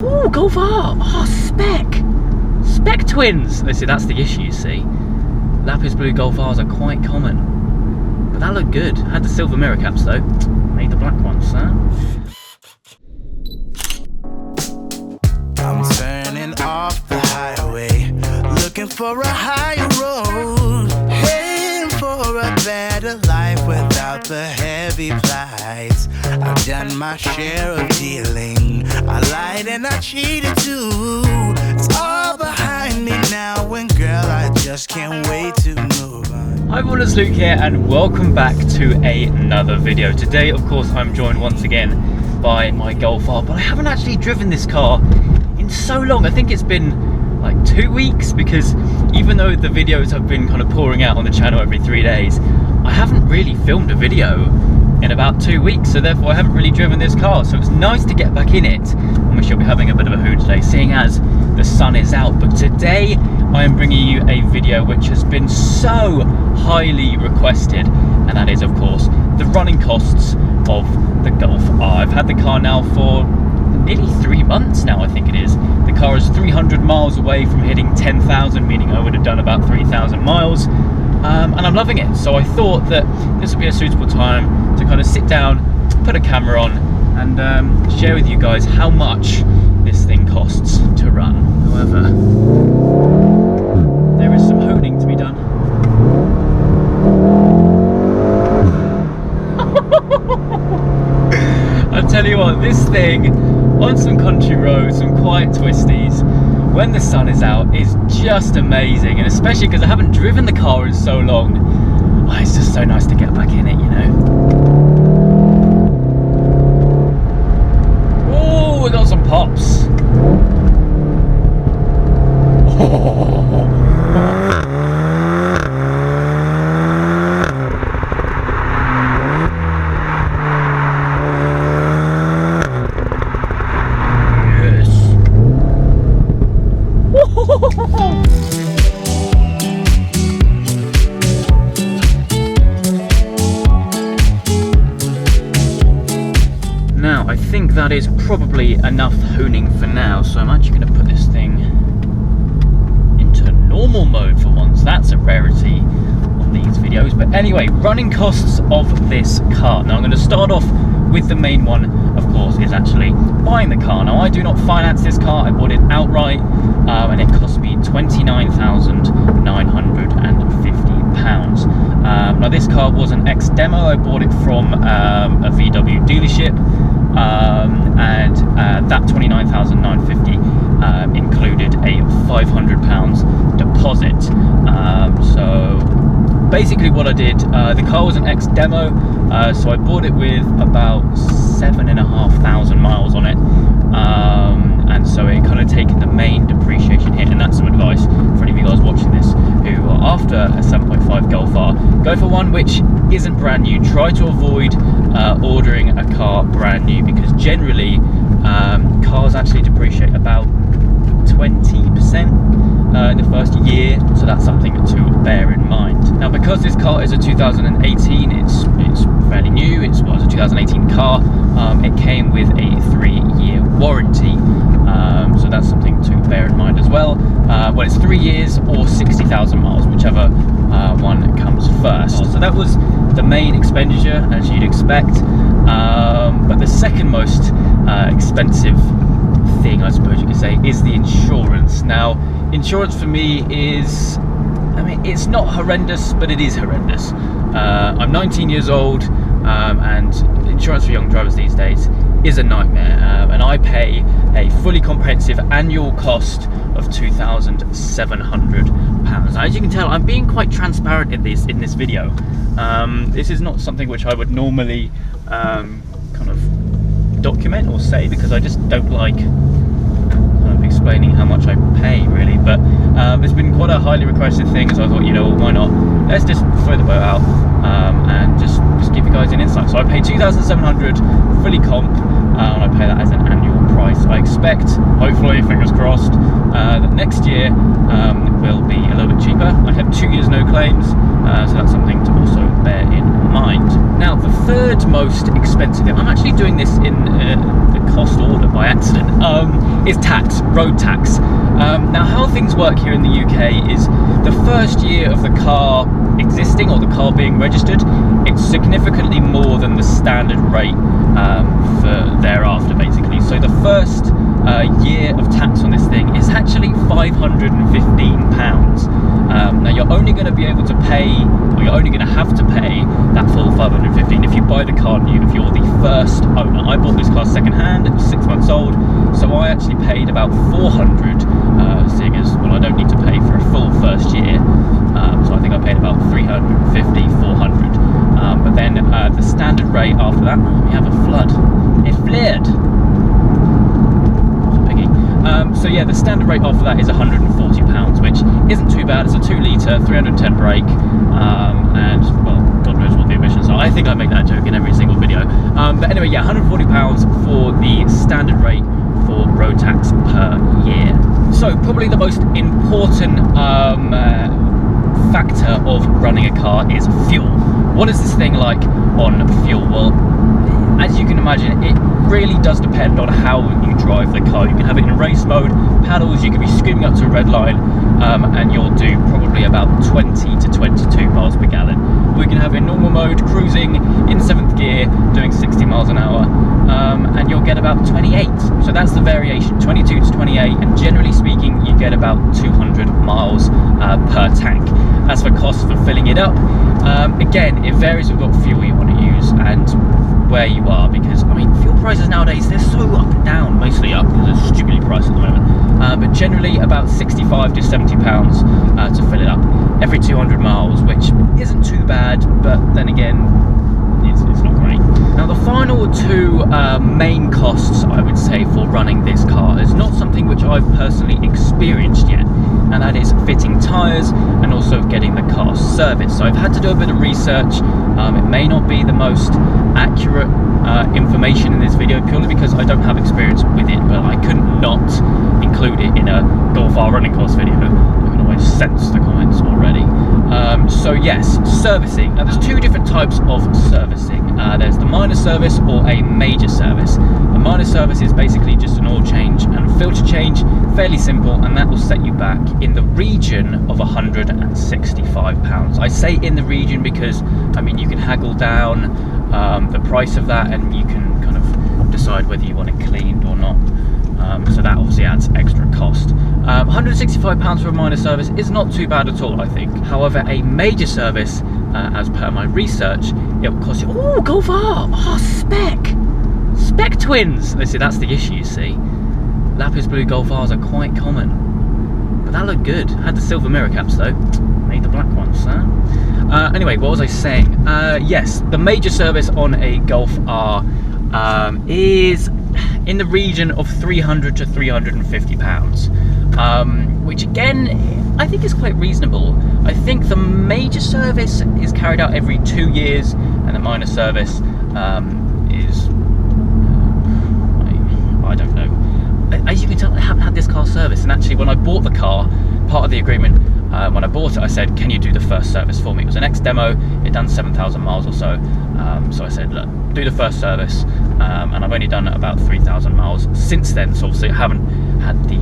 Ooh, Golf R! Oh, Spec twins! Oh, see, that's the issue, you see. Lapis blue Golf R's are quite common. But that looked good. Had the silver mirror caps though. Made the black ones, huh? I'm turning off the highway, looking for a higher road, heading for a better life without the heavy plights. I've done my share of dealing, I lied and I cheated too. It's all behind me now, and girl, I just can't wait to move on. Hi everyone, it's Luke here and welcome back to another video. Today, of course, I'm joined once again by my Golf R, but I haven't actually driven this car in so long. I think it's been like 2 weeks, because even though the videos have been kind of pouring out on the channel every 3 days, I haven't really filmed a video in about 2 weeks, so therefore I haven't really driven this car. So it's nice to get back in it, and we should be having a bit of a hoot today, seeing as the sun is out. But today I am bringing you a video which has been so highly requested, and that is, of course, the running costs of the Golf R. I've had the car now for nearly 3 months now, I think it is. The car is 300 miles away from hitting 10,000, meaning I would have done about 3,000 miles, and I'm loving it. So I thought that this would be a suitable time to kind of sit down, put a camera on, and share with you guys how much this thing costs to run. However, there is some honing to be done. I tell you what, this thing on some country roads, some quiet twisties, when the sun is out, is just amazing. And especially because I haven't driven the car in so long, oh, it's just so nice to get back in it, you know. Oh, we got some pops. Now, I think that is probably enough honing for now, so I'm actually going to put this thing into normal mode for once. That's a rarity on these videos. But anyway, running costs of this car. Now, I'm going to start off with the main one, of course, is actually buying the car. Now, I do not finance this car. I bought it outright, and it cost me £29,950. Now, this car was an ex-demo. I bought it from a VW dealership, and that £29,950 included a £500 deposit. So basically what I did, the car was an ex-demo, so I bought it with about 7,500 miles on it, and so it kind of taken the main depreciation hit. And that's some advice for any of you guys watching this who are after a 7.5 Golf R. Go for one which isn't brand new. Try to avoid ordering a car brand new, because generally cars actually depreciate about 20% in the first year, so that's something to bear in mind. Now, because this car is a 2018, it's fairly new. It was a 2018 car. It came with a 3-year warranty, so that's something to bear in mind as well. Well, it's 3 years or 60,000 miles, whichever one comes first. So that was the main expenditure, as you'd expect. But the second most expensive thing, I suppose you could say, is the insurance. Now, insurance for me is, I mean, it's not horrendous, but it is horrendous. I'm 19 years old, and insurance for young drivers these days is a nightmare, and I pay a fully comprehensive annual cost of £2,700. As you can tell, I'm being quite transparent in this video. This is not something which I would normally kind of document or say, because I just don't like kind of explaining how much I pay, really. But it's been quite a highly requested thing, so I thought, you know, why not? Let's just throw the boat out and just give you guys an insight. So I pay £2,700 fully comp, and I pay that as an annual price. I expect, hopefully, fingers crossed, that next year will be a little bit cheaper. I have 2 years no claims, so that's something to also bear in mind. Now, the third most expensive thing, I'm actually doing this in the cost order by accident, is tax, road tax. Now, how things work here in the UK is the first year of the car existing or the car being registered, it's significantly more than the standard rate for thereafter, basically. So the first year of tax on this thing is actually £515. Now you're only going to be able to pay, or you're only going to have to pay that full 515 if you buy the car new, if you're the first owner. I bought this car second hand, it was 6 months old, so I actually paid about 400, seeing as, well, I don't need to pay for a full first year, so I think I paid about 350, 400. But then the standard rate after that, we have a flood. It flared. So yeah, the standard rate after that is £140, which isn't too bad. It's a 2 litre, 310 brake, and well, God knows what the emissions are. I think I make that joke in every single video. But anyway, yeah, £140 for the standard rate for road tax per year. So probably the most important factor of running a car is fuel. What is this thing like on fuel? Well, as you can imagine, it really does depend on how you drive the car. You can have it in race mode, paddles, you can be screaming up to a red line, and you'll do probably about 20 to 22 miles per gallon. We can have it in normal mode, cruising in 7th gear, doing 60 miles an hour, and you'll get about 28. So that's the variation, 22 to 28, and generally speaking, you get about 200 miles per tank. As for costs for filling it up, again, it varies with what fuel you want to use and where you are, because I mean, fuel prices nowadays, they're so up and down, mostly up, they're stupidly priced at the moment, but generally about 65 to 70 pounds to fill it up every 200 miles, which isn't too bad, but then again, it's not great. Now the final two main costs, I would say, for running this car is not something which I've personally experienced yet, and that is fitting tyres and also getting the car serviced. So I've had to do a bit of research. It may not be the most accurate information in this video, purely because I don't have experience with it, but I couldn't not include it in a Golf R running course video. I can always sense the comments already. So yes, servicing. Now there's two different types of servicing. There's the minor service or a major service. A minor service is basically just an oil change and filter change, fairly simple, and that will set you back in the region of £165. I say in the region because, I mean, you can haggle down the price of that, and you can kind of decide whether you want it cleaned or not. So that obviously adds extra cost. £165 for a minor service is not too bad at all, I think. However, a major service, as per my research, it will cost you, oh, Golf R, oh, spec twins. See, that's the issue, you see. Lapis blue Golf Rs are quite common, but that looked good. Had the silver mirror caps though, made the black ones, huh? Anyway, what was I saying? Yes, the major service on a Golf R is in the region of £300 to £350, which again, I think is quite reasonable. I think the major service is carried out every 2 years, and the minor service is, I don't know. As you can tell, I haven't had this car serviced, and actually when I bought the car, part of the agreement, when I bought it, I said, can you do the first service for me? It was an ex-demo, it done 7,000 miles or so, so I said, look, do the first service, and I've only done about 3,000 miles since then, so obviously I haven't had the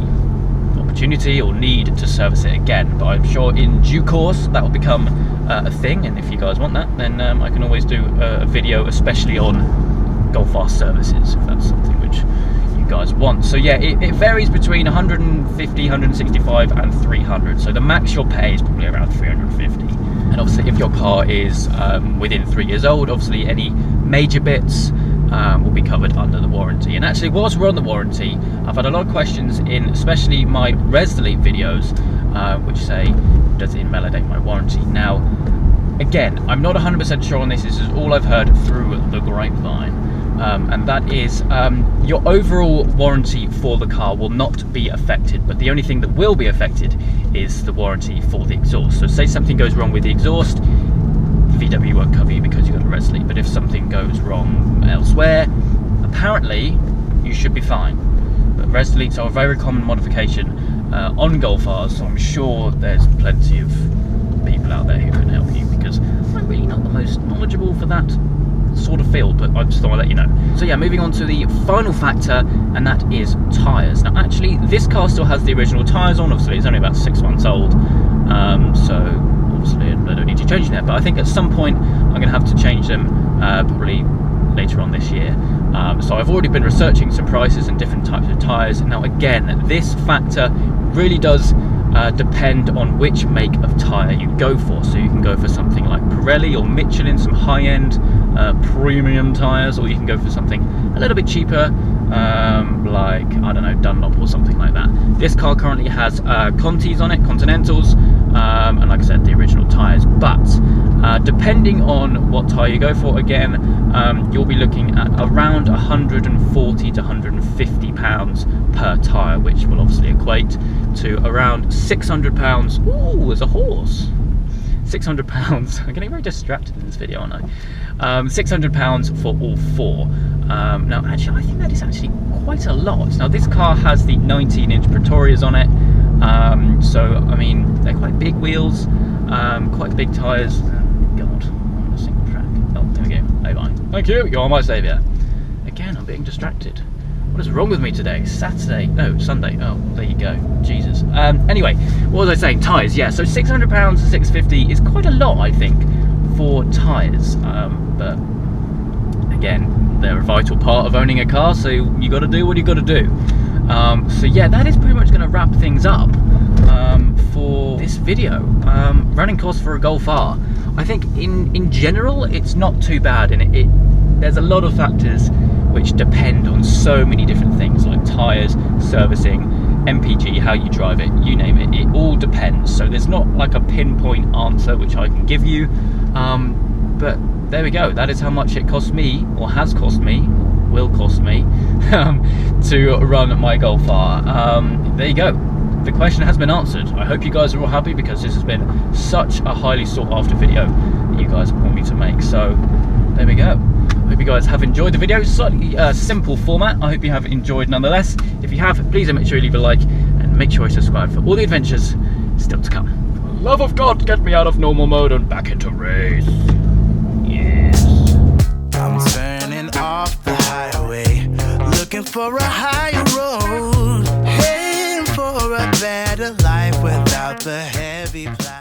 opportunity or need to service it again, but I'm sure in due course that will become a thing, and if you guys want that, then I can always do a video especially on Golf R services, if that's something which you guys want. So yeah, it varies between 150, 165 and 300, so the max you'll pay is probably around 350. And obviously if your car is within 3 years old, obviously any major bits will be covered under the warranty. And actually, whilst we're on the warranty, I've had a lot of questions in especially my Res-Delete videos which say, does it invalidate my warranty? Now again, I'm not 100% sure on this. This is all I've heard through the grapevine, and that is your overall warranty for the car will not be affected, but the only thing that will be affected is the warranty for the exhaust. So say something goes wrong with the exhaust, VW won't cover you because you've got a Res-Delete, but if something goes wrong elsewhere, apparently you should be fine. rest leaks are a very common modification on Golf Rs, so I'm sure there's plenty of people out there who can help you, because I'm really not the most knowledgeable for that sort of field, but I just thought I'd let you know. So yeah, moving on to the final factor, and that is tyres. Now actually this car still has the original tyres on. Obviously it's only about 6 months old, so obviously I don't need to change them, but I think at some point I'm going to have to change them, probably later on this year. So I've already been researching some prices and different types of tyres. Now again, this factor really does depend on which make of tyre you go for. So you can go for something like Pirelli or Michelin, some high-end premium tyres, or you can go for something a little bit cheaper, like, I don't know, Dunlop or something like that. This car currently has Contis on it, Continentals, and like I said, the original tyres. But depending on what tyre you go for, again, you'll be looking at around 140 to 150 pounds per tyre, which will obviously equate to around 600 pounds. Ooh, there's a horse. 600 pounds. I'm getting very distracted in this video, aren't I? 600 pounds for all four. Now, actually, I think that is actually quite a lot. Now, this car has the 19-inch Pretorias on it, so I mean, they're quite big wheels, quite big tyres. God, I'm on a single track. Oh, there we go. Bye-bye. Thank you. You are my saviour. Again, I'm being distracted. What is wrong with me today? Saturday? No, Sunday. Oh, there you go. Jesus. Anyway, what was I saying? Tyres, yeah. So £600 to £650 is quite a lot, I think, for tyres. But again, they're a vital part of owning a car, so you got to do what you got to do. So yeah, that is pretty much going to wrap things up for this video. Running costs for a Golf R. I think in general, it's not too bad, and there's a lot of factors which depend on so many different things, like tyres, servicing, MPG, how you drive it, you name it. It all depends. So there's not like a pinpoint answer which I can give you. But there we go. That is how much it cost me, or has cost me, will cost me, to run my Golf R. There you go. The question has been answered. I hope you guys are all happy, because this has been such a highly sought after video that you guys want me to make. So there we go. Hope you guys have enjoyed the video. Slightly simple format. I hope you have enjoyed nonetheless. If you have, please make sure you leave a like and make sure you subscribe for all the adventures still to come. For the love of God, get me out of normal mode and back into race. Yes. I'm turning off the highway, looking for a higher road, heading for a better life without the heavy plow.